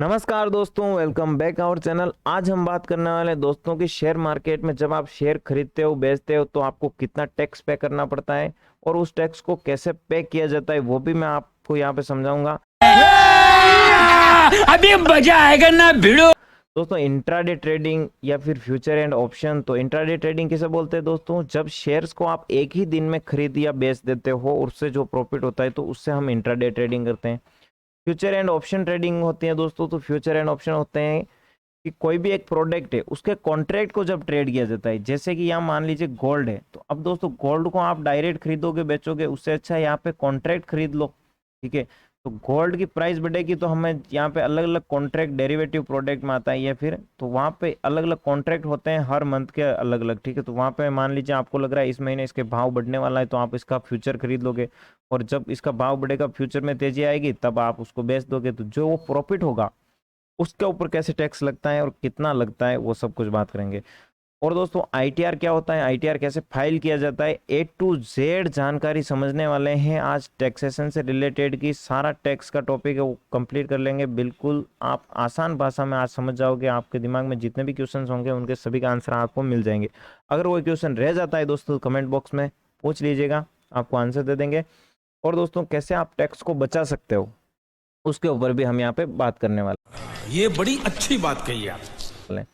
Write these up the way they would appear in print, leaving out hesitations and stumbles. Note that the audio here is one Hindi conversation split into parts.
नमस्कार दोस्तों, वेलकम बैक आवर चैनल। आज हम बात करने वाले हैं दोस्तों कि शेयर मार्केट में जब आप शेयर खरीदते हो बेचते हो तो आपको कितना टैक्स पे करना पड़ता है और उस टैक्स को कैसे पे किया जाता है वो भी मैं आपको यहाँ पे समझाऊंगा। अभी मजा आएगा ना भिड़ो। दोस्तों, इंट्राडे ट्रेडिंग या फिर फ्यूचर एंड ऑप्शन, तो इंट्राडे ट्रेडिंग किसे बोलते हैं दोस्तों? जब शेयर्स को आप एक ही दिन में खरीद या बेच देते हो और उससे जो प्रॉफिट होता है तो उससे हम इंट्राडे ट्रेडिंग करते हैं। फ्यूचर एंड ऑप्शन ट्रेडिंग होती है दोस्तों। तो फ्यूचर एंड ऑप्शन होते हैं कि कोई भी एक प्रोडक्ट है उसके कॉन्ट्रैक्ट को जब ट्रेड किया जाता है, जैसे कि यहाँ मान लीजिए गोल्ड है, तो अब दोस्तों गोल्ड को आप डायरेक्ट खरीदोगे बेचोगे उससे अच्छा यहाँ पे कॉन्ट्रैक्ट खरीद लो। ठीक है, तो गोल्ड की प्राइस बढ़ेगी तो हमें यहाँ पे अलग अलग कॉन्ट्रैक्ट डेरिवेटिव प्रोडक्ट में आता है, या फिर तो वहाँ पे अलग अलग कॉन्ट्रैक्ट होते हैं हर मंथ के अलग अलग। ठीक है, तो वहाँ पे मान लीजिए आपको लग रहा है इस महीने इसके भाव बढ़ने वाला है तो आप इसका फ्यूचर खरीद लोगे, और जब इसका भाव बढ़ेगा फ्यूचर में तेजी आएगी तब आप उसको बेच दोगे। तो जो वो प्रॉफिट होगा उसके ऊपर कैसे टैक्स लगता है और कितना लगता है वो सब कुछ बात करेंगे। और दोस्तों आईटीआर क्या होता है, आईटीआर कैसे फाइल किया जाता है, ए टू जेड जानकारी समझने वाले हैं आज। टैक्सेशन से रिलेटेड की सारा टैक्स का टॉपिक है वो कंप्लीट कर लेंगे। बिल्कुल आप आसान भाषा में आज समझ जाओगे। आपके दिमाग में जितने भी क्वेश्चंस होंगे उनके सभी का आंसर आपको मिल जाएंगे। अगर कोई क्वेश्चन रह जाता है दोस्तों कमेंट बॉक्स में पूछ लीजिएगा, आपको आंसर दे देंगे। और दोस्तों कैसे आप टैक्स को बचा सकते हो उसके ऊपर भी हम यहाँ पे बात करने वाले हैं। ये बड़ी अच्छी बात कही आप। हैं।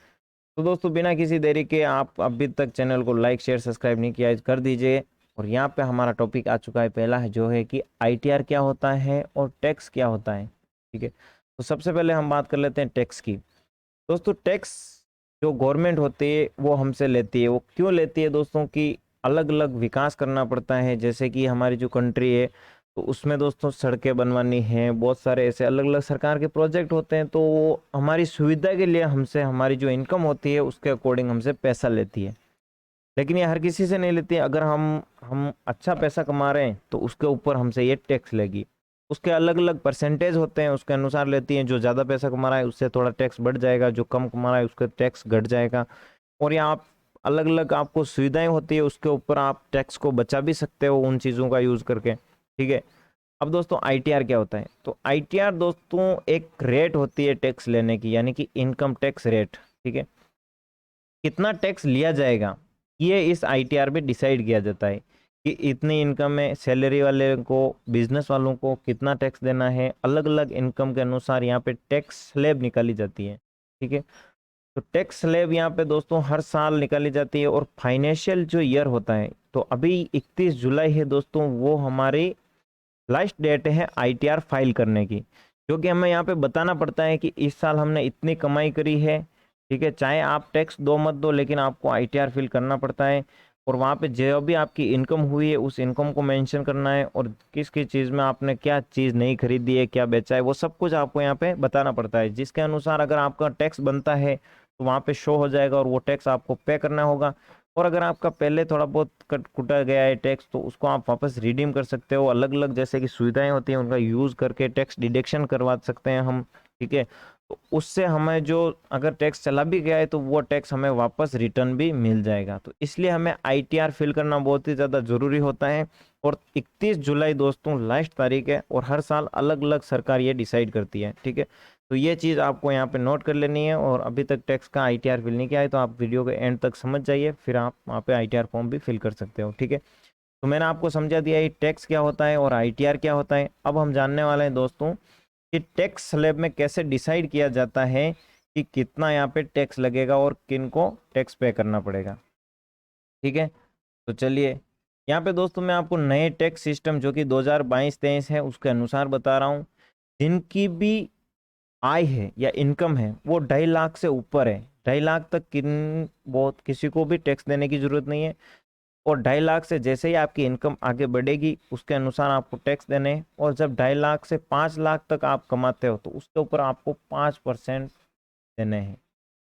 तो दोस्तों बिना किसी देरी के, आप अभी तक चैनल को लाइक शेयर सब्सक्राइब नहीं किया है कर दीजिए। और यहाँ पे हमारा टॉपिक आ चुका है, पहला है जो है कि आईटीआर क्या होता है और टैक्स क्या होता है। ठीक है, तो सबसे पहले हम बात कर लेते हैं टैक्स की। दोस्तों टैक्स जो गवर्नमेंट होती है वो हमसे लेती है। वो क्यों लेती है दोस्तों? कि अलग अलग विकास करना पड़ता है, जैसे कि हमारी जो कंट्री है तो उसमें दोस्तों सड़कें बनवानी है, बहुत सारे ऐसे अलग अलग सरकार के प्रोजेक्ट होते हैं, तो वो हमारी सुविधा के लिए हमसे हमारी जो इनकम होती है उसके अकॉर्डिंग हमसे पैसा लेती है। लेकिन ये हर किसी से नहीं लेती है। अगर हम अच्छा पैसा कमा रहे हैं तो उसके ऊपर हमसे ये टैक्स लेगी। उसके अलग अलग परसेंटेज होते हैं, उसके अनुसार लेती हैं। जो ज़्यादा पैसा कमा रहा है उससे थोड़ा टैक्स बढ़ जाएगा, जो कम कमा रहा है उसका टैक्स घट जाएगा। और यहाँ आप अलग अलग आपको सुविधाएं होती है उसके ऊपर आप टैक्स को बचा भी सकते हो उन चीज़ों का यूज़ करके। ठीक है, अब दोस्तों आईटीआर क्या होता है? तो आईटीआर दोस्तों एक रेट होती है टैक्स लेने की, यानी कि इनकम टैक्स रेट। ठीक है, कितना टैक्स लिया जाएगा ये इस आईटीआर पे डिसाइड किया जाता है कि इतनी इनकम है, सैलरी वाले को बिजनेस वालों को कितना टैक्स देना है। अलग अलग इनकम के अनुसार यहाँ पे टैक्स स्लैब निकाली जाती है। ठीक है, तो टैक्स स्लैब यहाँ पे दोस्तों हर साल निकाली जाती है। और फाइनेंशियल जो ईयर होता है, तो अभी 31 जुलाई है दोस्तों, वो हमारी लास्ट डेट है आईटीआर फाइल करने की, जो कि हमें यहाँ पे बताना पड़ता है कि इस साल हमने इतनी कमाई करी है। ठीक है, चाहे आप टैक्स दो मत दो लेकिन आपको आईटीआर फिल करना पड़ता है। और वहाँ पे जो भी आपकी इनकम हुई है उस इनकम को मेंशन करना है, और किस किस चीज़ में आपने क्या चीज़ नहीं खरीदी है, क्या बेचा है, वो सब कुछ आपको यहाँ पे बताना पड़ता है। जिसके अनुसार अगर आपका टैक्स बनता है तो वहाँ पे शो हो जाएगा और वो टैक्स आपको पे करना होगा। और अगर आपका पहले थोड़ा बहुत कट कुटा गया है टैक्स तो उसको आप वापस रिडीम कर सकते हो। अलग अलग जैसे कि सुविधाएं होती हैं उनका यूज़ करके टैक्स डिडक्शन करवा सकते हैं हम। ठीक है, तो उससे हमें जो अगर टैक्स चला भी गया है तो वो टैक्स हमें वापस रिटर्न भी मिल जाएगा। तो इसलिए हमें आईटीआर फिल करना बहुत ही ज़्यादा ज़रूरी होता है। और 31 जुलाई दोस्तों लास्ट तारीख है, और हर साल अलग अलग सरकार ये डिसाइड करती है। ठीक है, तो ये चीज़ आपको यहाँ पे नोट कर लेनी है। और अभी तक टैक्स का आईटीआर फिल नहीं किया है तो आप वीडियो के एंड तक समझ जाइए, फिर आप वहाँ पे आईटीआर फॉर्म भी फिल कर सकते हो। ठीक है, तो मैंने आपको समझा दिया है टैक्स क्या होता है और आईटीआर क्या होता है। अब हम जानने वाले हैं दोस्तों कि टैक्स स्लैब में कैसे डिसाइड किया जाता है कि कितना यहाँ पे टैक्स लगेगा और किन को टैक्स पे करना पड़ेगा। ठीक है, तो चलिए यहाँ पे दोस्तों मैं आपको नए टैक्स सिस्टम जो कि 2022-23 है उसके अनुसार बता रहा हूँ। जिनकी भी आय है या इनकम है वो 2.5 लाख से ऊपर है, 2.5 लाख तक किन बहुत किसी को भी टैक्स देने की जरूरत नहीं है। और 2.5 लाख से जैसे ही आपकी इनकम आगे बढ़ेगी उसके अनुसार आपको टैक्स देने हैं। और जब 2.5 लाख से 5 लाख तक आप कमाते हो तो उसके ऊपर आपको 5% देने हैं।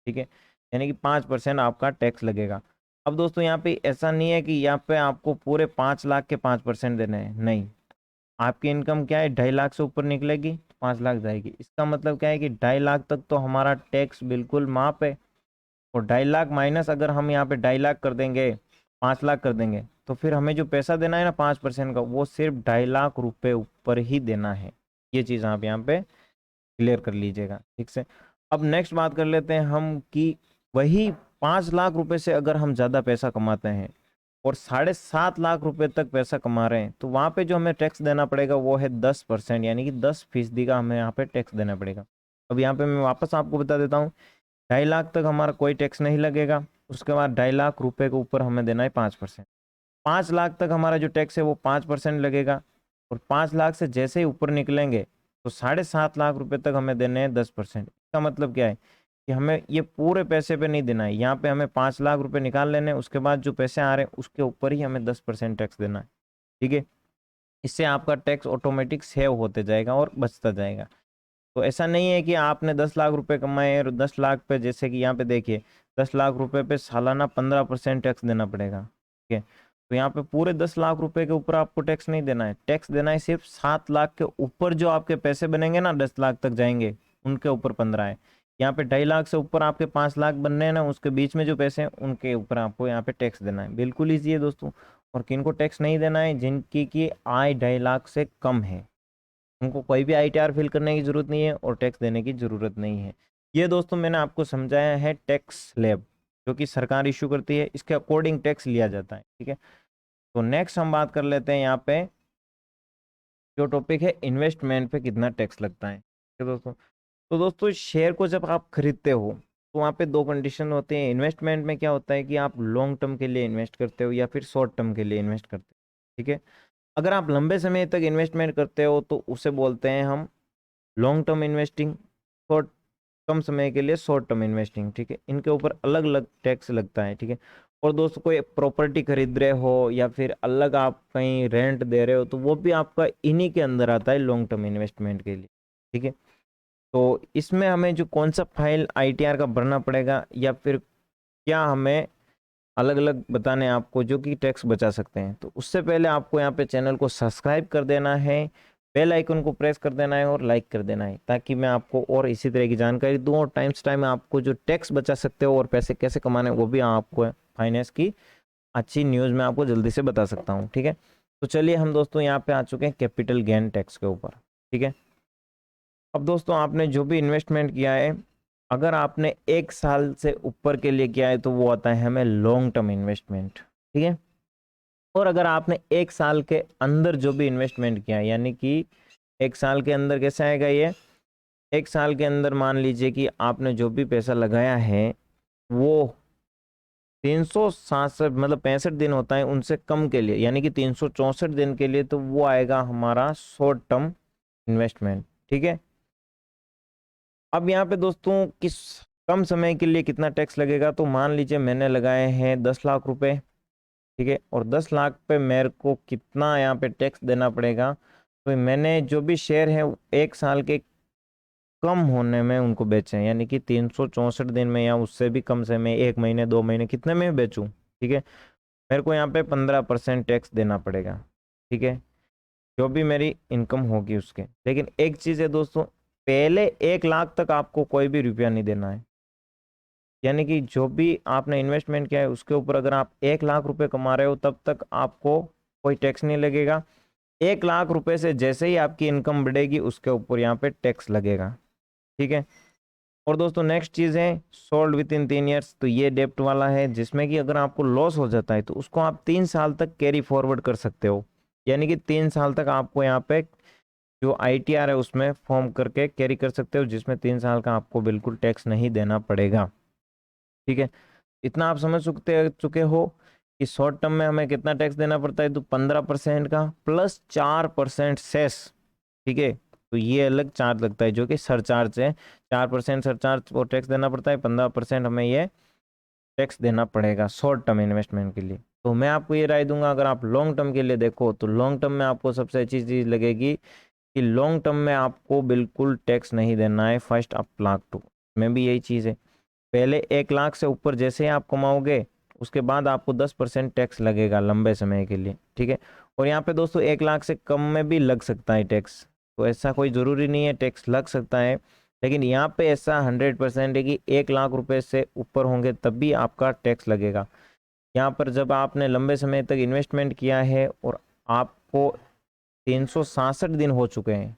ठीक है, यानी कि 5% आपका टैक्स लगेगा। अब दोस्तों यहाँ पे ऐसा नहीं है कि यहाँ पे आपको पूरे 5 लाख के 5% देने हैं, नहीं। आपकी इनकम क्या है, 2.5 लाख से ऊपर निकलेगी तो 5 लाख जाएगी। इसका मतलब क्या है कि 2.5 लाख तक तो हमारा टैक्स बिल्कुल माफ है। और 2.5 लाख माइनस अगर हम यहाँ पे 2.5 लाख कर देंगे, 5 लाख कर देंगे, तो फिर हमें जो पैसा देना है ना 5% का, वो सिर्फ 2.5 लाख रुपए ऊपर ही देना है। ये चीज़ आप यहाँ पे क्लियर कर लीजिएगा, ठीक से। अब नेक्स्ट बात कर लेते हैं हम कि वही 5 लाख रुपए से अगर हम ज़्यादा पैसा कमाते हैं और 7.5 लाख रुपए तक पैसा कमा रहे हैं, तो वहाँ पे जो हमें टैक्स देना पड़ेगा वो है 10%, यानी कि 10% का हमें यहाँ पे टैक्स देना पड़ेगा। अब यहाँ पे मैं वापस आपको बता देता हूँ, 2.5 लाख तक हमारा कोई टैक्स नहीं लगेगा। उसके बाद 2.5 लाख रुपए के ऊपर हमें देना है 5%। 5 लाख तक हमारा जो टैक्स है वो 5% लगेगा। और 5 लाख से जैसे ही ऊपर निकलेंगे तो 7.5 लाख रुपए तक हमें देने हैं 10%। इसका मतलब क्या है कि हमें ये पूरे पैसे पे नहीं देना है, यहाँ पे हमें 5 लाख रुपए निकाल लेने हैं, उसके बाद जो पैसे आ रहे हैं उसके ऊपर ही हमें 10% टैक्स देना है, ठीक है। इससे आपका टैक्स ऑटोमेटिक सेव होते जाएगा और बचता जाएगा। तो ऐसा नहीं है कि आपने 10 लाख रुपए कमाए और 10 लाख पे, जैसे कि यहाँ पे देखिए 10 लाख रुपए पे सालाना 15% टैक्स देना पड़ेगा, ठीक है। तो यहाँ पे पूरे 10 लाख रुपए के ऊपर आपको टैक्स नहीं देना है, टैक्स देना है सिर्फ 7 लाख के ऊपर जो आपके पैसे बनेंगे ना, 10 लाख तक जाएंगे उनके ऊपर 15 है। यहाँ पे 2.5 लाख से ऊपर आपके 5 लाख बनने हैं ना, उसके बीच में जो पैसे हैं उनके ऊपर आपको यहाँ पे टैक्स देना है। बिल्कुल ईजी है दोस्तों। और किनको टैक्स नहीं देना है? जिनकी की आय 2.5 लाख से कम है, उनको कोई भी आईटीआर फिल करने की जरूरत नहीं है और टैक्स देने की जरूरत नहीं है। ये दोस्तों मैंने आपको समझाया है टैक्स स्लैब, जो कि सरकार इशू करती है, इसके अकॉर्डिंग टैक्स लिया जाता है, ठीक है। तो नेक्स्ट हम बात कर लेते हैं यहाँ पे, जो टॉपिक है इन्वेस्टमेंट पे कितना टैक्स लगता है, ठीक है दोस्तों। तो दोस्तों शेयर को जब आप खरीदते हो तो वहाँ पे 2 कंडीशन होते हैं। इन्वेस्टमेंट में क्या होता है कि आप लॉन्ग टर्म के लिए इन्वेस्ट करते हो या फिर शॉर्ट टर्म के लिए इन्वेस्ट करते हो, ठीक है। अगर आप लंबे समय तक इन्वेस्टमेंट करते हो तो उसे बोलते हैं हम लॉन्ग टर्म इन्वेस्टिंग, शॉर्ट कम समय के लिए शॉर्ट टर्म इन्वेस्टिंग, ठीक है। इनके ऊपर अलग अलग टैक्स लगता है, ठीक है। और दोस्तों कोई प्रॉपर्टी खरीद रहे हो या फिर अलग आप कहीं रेंट दे रहे हो तो वो भी आपका इन्हीं के अंदर आता है लॉन्ग टर्म इन्वेस्टमेंट के लिए, ठीक है। तो इसमें हमें जो कौन सा फाइल आईटीआर का भरना पड़ेगा या फिर क्या हमें अलग अलग बताने हैं आपको जो कि टैक्स बचा सकते हैं, तो उससे पहले आपको यहाँ पे चैनल को सब्सक्राइब कर देना है, बेल आइकन को प्रेस कर देना है और लाइक कर देना है, ताकि मैं आपको और इसी तरह की जानकारी दूं और टाइम टू टाइम आपको जो टैक्स बचा सकते हो और पैसे कैसे कमाने वो भी आपको फाइनेंस की अच्छी न्यूज़ मैं आपको जल्दी से बता सकता हूँ, ठीक है। तो चलिए हम दोस्तों यहाँ पे आ चुके हैं कैपिटल गेन टैक्स के ऊपर, ठीक है। अब दोस्तों आपने जो भी इन्वेस्टमेंट किया है, अगर आपने 1 साल से ऊपर के लिए किया है तो वो आता है हमें लॉन्ग टर्म इन्वेस्टमेंट, ठीक है। और अगर आपने 1 साल के अंदर जो भी इन्वेस्टमेंट किया है, यानी कि 1 साल के अंदर कैसे आएगा ये, 1 साल के अंदर मान लीजिए कि आपने जो भी पैसा लगाया है वो 367 मतलब 65 दिन होता है उनसे कम के लिए, यानी कि 364 दिन के लिए, तो वो आएगा हमारा शॉर्ट टर्म इन्वेस्टमेंट, ठीक है। अब यहाँ पे दोस्तों किस कम समय के लिए कितना टैक्स लगेगा, तो मान लीजिए मैंने लगाए हैं 10 लाख रुपए, ठीक है। और 10 लाख पे मेरे को कितना यहाँ पे टैक्स देना पड़ेगा, तो मैंने जो भी शेयर है 1 साल के कम होने में उनको बेचे हैं, यानी कि 364 दिन में या उससे भी कम समय, 1 महीने 2 महीने कितने में बेचूं, ठीक है। मेरे को यहाँ पे 15% टैक्स देना पड़ेगा, ठीक है, जो भी मेरी इनकम होगी उसके। लेकिन एक चीज़ है दोस्तों, पहले 1 लाख तक आपको कोई भी रुपया नहीं देना है, यानी कि जो भी आपने इन्वेस्टमेंट किया है उसके ऊपर अगर आप 1 लाख रुपए कमा रहे हो तब तक आपको कोई टैक्स नहीं लगेगा। 1 लाख रुपए से जैसे ही आपकी इनकम बढ़ेगी उसके ऊपर यहाँ पे टैक्स लगेगा, ठीक है। और दोस्तों नेक्स्ट चीज़ है सोल्ड विद इन 3 ईयर्स, तो ये डेप्ट वाला है, जिसमें कि अगर आपको लॉस हो जाता है तो उसको आप 3 साल तक कैरी फॉरवर्ड कर सकते हो, यानी कि 3 साल तक आपको यहाँ पे जो आईटीआर है उसमें फॉर्म करके कैरी कर सकते हो, जिसमें 3 साल का आपको बिल्कुल टैक्स नहीं देना पड़ेगा, ठीक है। इतना आप समझ चुके हो कि शॉर्ट टर्म में हमें कितना टैक्स देना पड़ता है, तो 15% का प्लस 4% सेस, ठीक है। तो ये अलग चार्ज लगता है जो कि सरचार्ज है, 4% सरचार्ज और टैक्स देना पड़ता है, 15% हमें ये टैक्स देना पड़ेगा शॉर्ट टर्म इन्वेस्टमेंट के लिए। तो मैं आपको ये राय दूंगा, अगर आप लॉन्ग टर्म के लिए देखो तो लॉन्ग टर्म में आपको सबसे अच्छी चीज़ लगेगी कि लॉन्ग टर्म में आपको बिल्कुल टैक्स नहीं देना है फर्स्ट अप लाख टू में भी यही चीज़ है। पहले 1 लाख से ऊपर जैसे ही आप कमाओगे उसके बाद आपको 10% टैक्स लगेगा लंबे समय के लिए, ठीक है। और यहाँ पे दोस्तों 1 लाख से कम में भी लग सकता है टैक्स, तो ऐसा कोई ज़रूरी नहीं है, टैक्स लग सकता है। लेकिन यहाँ पे ऐसा 100% है कि 1 लाख रुपए से ऊपर होंगे तब भी आपका टैक्स लगेगा। यहाँ पर जब आपने लंबे समय तक इन्वेस्टमेंट किया है और आपको 367 दिन हो चुके हैं,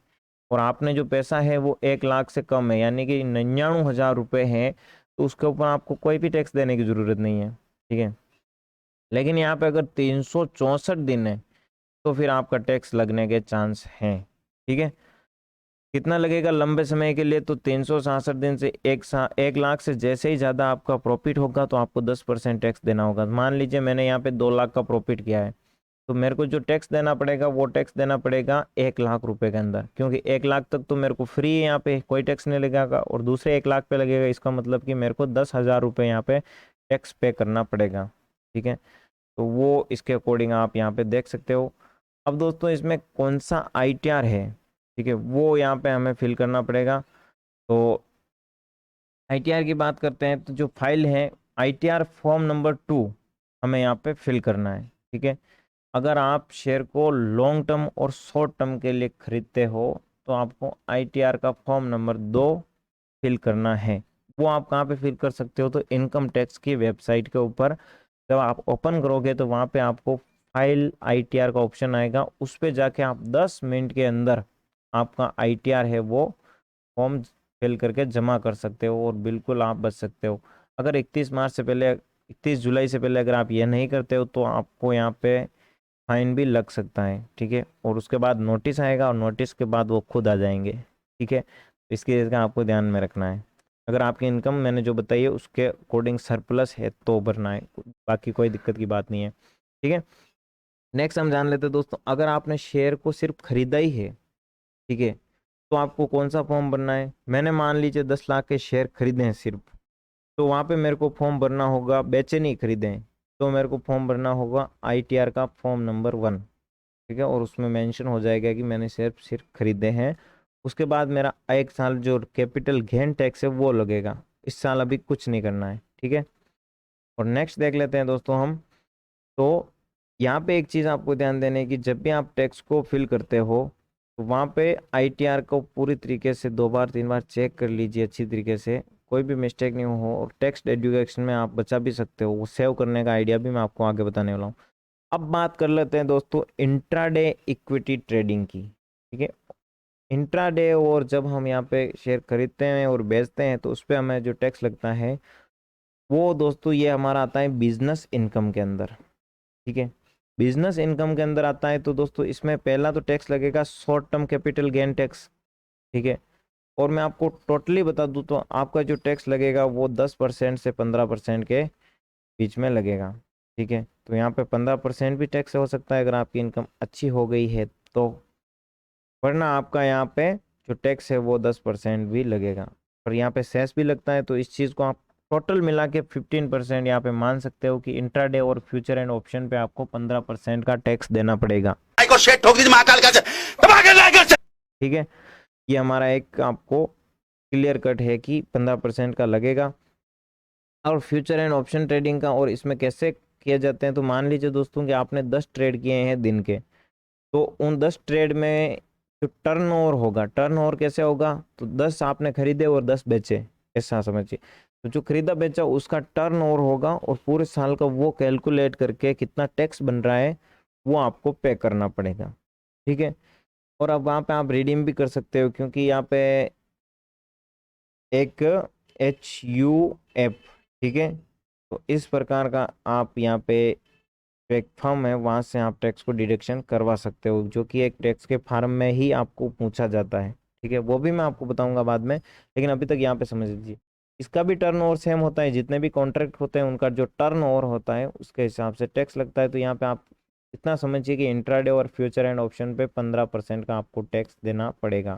और आपने जो पैसा है वो 1 लाख से कम है, यानी कि 99,000 रुपये है, तो उसके ऊपर आपको कोई भी टैक्स देने की ज़रूरत नहीं है। ठीक है, लेकिन यहाँ पे अगर 364 दिन है तो फिर आपका टैक्स लगने के चांस हैं। ठीक है, कितना लगेगा लंबे समय के लिए, तो 366 दिन से 1 लाख से जैसे ही ज़्यादा आपका प्रॉफिट होगा तो आपको 10% टैक्स देना होगा। मान लीजिए मैंने यहाँ पे 2 लाख का प्रॉफिट किया है, तो मेरे को जो टैक्स देना पड़ेगा वो टैक्स देना पड़ेगा 1 लाख रुपए के अंदर, क्योंकि 1 लाख तक तो मेरे को फ्री है, यहाँ पे कोई टैक्स नहीं लगेगा, और दूसरे 1 लाख पे लगेगा। इसका मतलब कि मेरे को 10,000 रुपये यहाँ पे टैक्स पे करना पड़ेगा। ठीक है, तो वो इसके अकॉर्डिंग आप यहाँ पे देख सकते हो। अब दोस्तों इसमें कौन सा ITR है, ठीक है, वो यहाँ पे हमें फिल करना पड़ेगा। तो ITR की बात करते हैं, तो जो फाइल है ITR फॉर्म नंबर 2 हमें यहाँ पे फिल करना है। ठीक है, अगर आप शेयर को लॉन्ग टर्म और शॉर्ट टर्म के लिए खरीदते हो तो आपको ITR का फॉर्म नंबर 2 फिल करना है। वो आप कहाँ पे फिल कर सकते हो, तो इनकम टैक्स की वेबसाइट के ऊपर जब आप ओपन करोगे तो वहाँ पे आपको फाइल ITR का ऑप्शन आएगा, उस पर जाके आप 10 मिनट के अंदर आपका ITR है वो फॉर्म फिल करके जमा कर सकते हो और बिल्कुल आप बच सकते हो। अगर 31 जुलाई से पहले अगर आप ये नहीं करते हो तो आपको यहाँ पे फाइन भी लग सकता है। ठीक है, और उसके बाद नोटिस आएगा और नोटिस के बाद वो खुद आ जाएंगे। ठीक है, तो इसकी चीज़ का आपको ध्यान में रखना है। अगर आपकी इनकम मैंने जो बताई है उसके अकॉर्डिंग सरप्लस है तो भरना है, बाकी कोई दिक्कत की बात नहीं है। ठीक है, नेक्स्ट हम जान लेते हैं दोस्तों, अगर आपने शेयर को सिर्फ खरीदा ही है, ठीक है, तो आपको कौन सा फॉर्म भरना है। मैंने मान लीजिए 10 लाख के शेयर खरीदे हैं सिर्फ, तो वहाँ पे मेरे को फॉर्म भरना होगा, बेचे नहीं खरीदे हैं, तो मेरे को फॉर्म भरना होगा ITR का फॉर्म नंबर 1। ठीक है, और उसमें मेंशन हो जाएगा कि मैंने सिर्फ खरीदे हैं। उसके बाद मेरा 1 साल जो कैपिटल गेन टैक्स है वो लगेगा, इस साल अभी कुछ नहीं करना है। ठीक है, और नेक्स्ट देख लेते हैं दोस्तों हम। तो यहाँ पे एक चीज़ आपको ध्यान देने की, जब भी आप टैक्स को फिल करते हो तो वहाँ पे ITR को पूरी तरीके से 2 बार 3 बार चेक कर लीजिए अच्छी तरीके से, कोई भी मिस्टेक नहीं हो, और टैक्स एजुकेशन में आप बचा भी सकते हो। वो सेव करने का आइडिया भी मैं आपको आगे बताने वाला हूँ। अब बात कर लेते हैं दोस्तों इंट्राडे इक्विटी ट्रेडिंग की। ठीक है, इंट्राडे और जब हम यहाँ पे शेयर खरीदते हैं और बेचते हैं तो उस पर हमें जो टैक्स लगता है वो दोस्तों ये हमारा आता है बिजनेस इनकम के अंदर। ठीक है, बिजनेस इनकम के अंदर आता है, तो दोस्तों इसमें पहला तो टैक्स लगेगा short term capital gain tax. ठीक है, और मैं आपको टोटली बता दूं तो आपका जो टैक्स लगेगा वो 10% से 15% के बीच में लगेगा। ठीक है, तो यहाँ पे 15% भी टैक्स हो सकता है अगर आपकी इनकम अच्छी हो गई है तो, वरना आपका यहाँ पे जो टैक्स है वो 10% भी लगेगा, और यहाँ पे सेस भी लगता है। तो इस चीज़ को आप टोटल मिला के 15% यहाँ पे मान सकते हो कि इंट्राडे और फ्यूचर एंड ऑप्शन पे आपको 15% का टैक्स देना पड़ेगा। को शेट ठोक दीजिए महाकाल का ठीक है, ये हमारा एक आपको क्लियर कट है कि 15% का लगेगा। और फ्यूचर एंड ऑप्शन ट्रेडिंग का और इसमें कैसे किए जाते हैं, तो मान लीजिए दोस्तों कि आपने 10 ट्रेड किए हैं दिन के, तो उन 10 ट्रेड में जो टर्नओवर होगा, टर्नओवर कैसे होगा, तो 10 आपने खरीदे और 10 बेचे, ऐसा समझिए। तो जो खरीदा बेचा उसका टर्नओवर होगा और पूरे साल का वो कैलकुलेट करके कितना टैक्स बन रहा है वो आपको पे करना पड़ेगा। ठीक है, और अब वहाँ पे आप रिडीम भी कर सकते हो, क्योंकि यहाँ पे एक HUF, ठीक है, तो इस प्रकार का आप यहाँ पे एक फॉर्म है, वहाँ से आप टैक्स को डिडक्शन करवा सकते हो, जो कि एक टैक्स के फार्म में ही आपको पूछा जाता है। ठीक है, वो भी मैं आपको बताऊंगा बाद में, लेकिन अभी तक यहाँ पे समझ लीजिए इसका भी टर्न ओवर सेम होता है। जितने भी कॉन्ट्रैक्ट होते हैं उनका जो टर्न ओवर होता है उसके हिसाब से टैक्स लगता है। तो यहाँ पे आप इतना समझिए कि इंट्राडे और फ्यूचर एंड ऑप्शन पे 15% का आपको टैक्स देना पड़ेगा।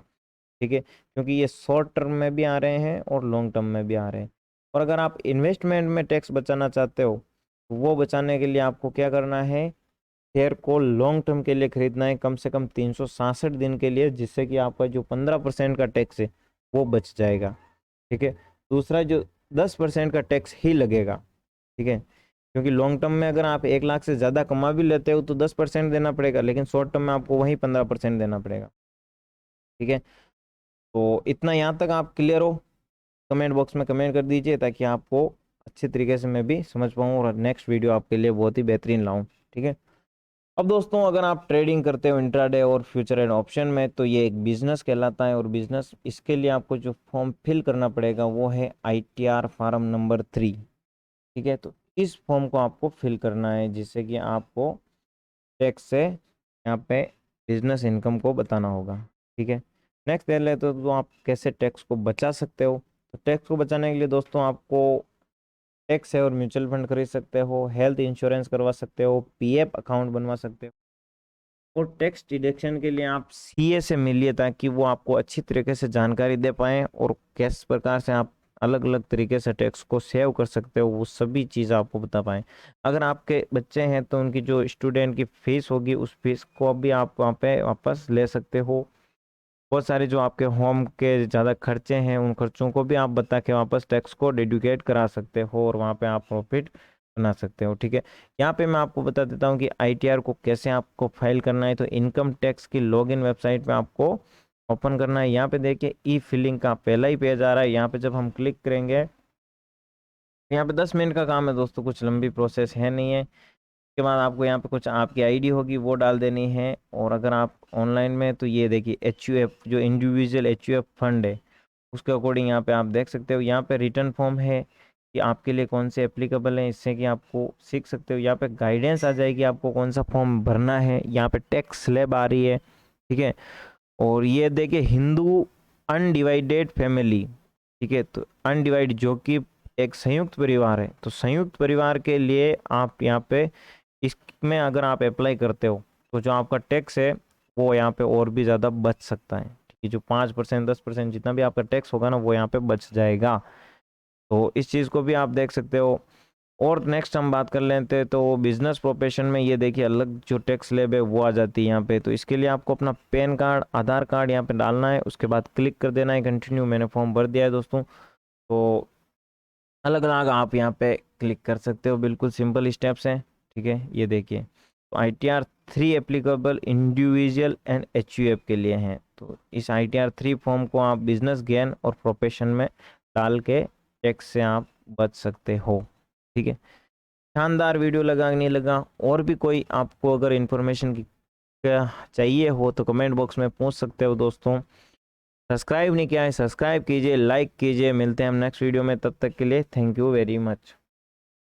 ठीक है, क्योंकि ये शॉर्ट टर्म में भी आ रहे हैं और लॉन्ग टर्म में भी आ रहे हैं। और अगर आप इन्वेस्टमेंट में टैक्स बचाना चाहते हो तो वो बचाने के लिए आपको क्या करना है, शेयर को लॉन्ग टर्म के लिए खरीदना है, कम से कम 366 दिन के लिए, जिससे कि आपका जो 15% का टैक्स है वो बच जाएगा। ठीक है, दूसरा जो 10% का टैक्स ही लगेगा। ठीक है, क्योंकि लॉन्ग टर्म में अगर आप 1 लाख से ज़्यादा कमा भी लेते हो तो 10% देना पड़ेगा, लेकिन शॉर्ट टर्म में आपको वही 15% देना पड़ेगा। ठीक है, तो इतना यहाँ तक आप क्लियर हो, कमेंट बॉक्स में कमेंट कर दीजिए ताकि आपको अच्छे तरीके से मैं भी समझ पाऊँ और नेक्स्ट वीडियो आपके लिए बहुत ही बेहतरीन लाऊं। ठीक है। अब दोस्तों अगर आप ट्रेडिंग करते हो इंट्राडे और फ्यूचर एंड ऑप्शन में, तो ये एक बिजनेस कहलाता है। और बिजनेस, इसके लिए आपको जो फॉर्म फिल करना पड़ेगा वो है ITR फॉर्म नंबर 3। ठीक है, तो इस फॉर्म को आपको फिल करना है, जिससे कि आपको टैक्स से यहाँ पे बिजनेस इनकम को बताना होगा। ठीक है, नेक्स्ट देख लेते हो तो आप कैसे टैक्स को बचा सकते हो। तो टैक्स को बचाने के लिए दोस्तों आपको टैक्स है और म्यूचुअल फंड खरीद सकते हो, हेल्थ इंश्योरेंस करवा सकते हो, PF अकाउंट बनवा सकते हो। और टैक्स डिडक्शन के लिए आप CA से मिलिए, ताकि वो आपको अच्छी तरीके से जानकारी दे पाएँ और किस प्रकार से आप अलग अलग तरीके से टैक्स को सेव कर सकते हो, वो सभी चीज़ आपको बता पाएँ। अगर आपके बच्चे हैं तो उनकी जो स्टूडेंट की फीस होगी, उस फीस को भी आप वहाँ पे वापस ले सकते हो। बहुत सारे जो आपके होम के ज़्यादा खर्चे हैं, उन खर्चों को भी आप बता के वापस टैक्स को डिडुकेट करा सकते हो और वहाँ पे आप प्रॉफिट बना सकते हो। ठीक है, यहाँ पे मैं आपको बता देता हूँ कि ITR को कैसे आपको फाइल करना है। तो इनकम टैक्स की लॉगिन वेबसाइट पे आपको ओपन करना है। यहाँ पे देखिए ई फिलिंग का पहला ही पेज आ रहा है। यहाँ पे जब हम क्लिक करेंगे, यहाँ पे 10 मिनट का काम है दोस्तों, कुछ लंबी प्रोसेस है नहीं है। उसके बाद आपको यहाँ पे कुछ आपकी ID होगी वो डाल देनी है। और अगर आप ऑनलाइन में, तो ये देखिए HUF जो इंडिविजुअल HUF फंड है, उसके अकॉर्डिंग यहाँ पे आप देख सकते हो। यहाँ पे रिटर्न फॉर्म है कि आपके लिए कौन से एप्लीकेबल हैं, इससे कि आपको सीख सकते हो। यहाँ पे गाइडेंस आ जाएगी आपको कौन सा फॉर्म भरना है। यहाँ पे टैक्स स्लैब आ रही है। ठीक है, और ये देखिए हिंदू अनडिवाइडेड फैमिली। ठीक है, तो अनडिवाइड जो कि एक संयुक्त परिवार है, तो संयुक्त परिवार के लिए आप यहाँ पे इसमें अगर आप अप्लाई करते हो, तो जो आपका टैक्स है वो यहाँ पे और भी ज़्यादा बच सकता है। ठीक है, जो 5% 10% जितना भी आपका टैक्स होगा ना, वो यहाँ पे बच जाएगा। तो इस चीज़ को भी आप देख सकते हो। और नेक्स्ट हम बात कर लेते हैं, तो बिजनेस प्रोफेशन में ये देखिए अलग जो टैक्स स्लैब है वो आ जाती है यहाँ पे। तो इसके लिए आपको अपना पैन कार्ड, आधार कार्ड यहाँ पे डालना है। उसके बाद क्लिक कर देना है कंटिन्यू। मैंने फॉर्म भर दिया है दोस्तों। तो अलग अलग आप यहाँ पे क्लिक कर सकते हो, बिल्कुल सिंपल स्टेप्स हैं। ठीक है, ये देखिए तो ITR 3 applicable individual and HUF के लिए हैं। तो इस ITR 3 फॉर्म को आप बिजनेस गेन और प्रोफेशन में डाल के टैक्स से आप बच सकते हो। ठीक है, शानदार वीडियो लगा कि नहीं लगा, और भी कोई आपको अगर इन्फॉर्मेशन की चाहिए हो तो कमेंट बॉक्स में पूछ सकते हो दोस्तों। सब्सक्राइब नहीं किया है, सब्सक्राइब कीजिए, लाइक कीजिए। मिलते हैं हम नेक्स्ट वीडियो में, तब तक के लिए थैंक यू वेरी मच।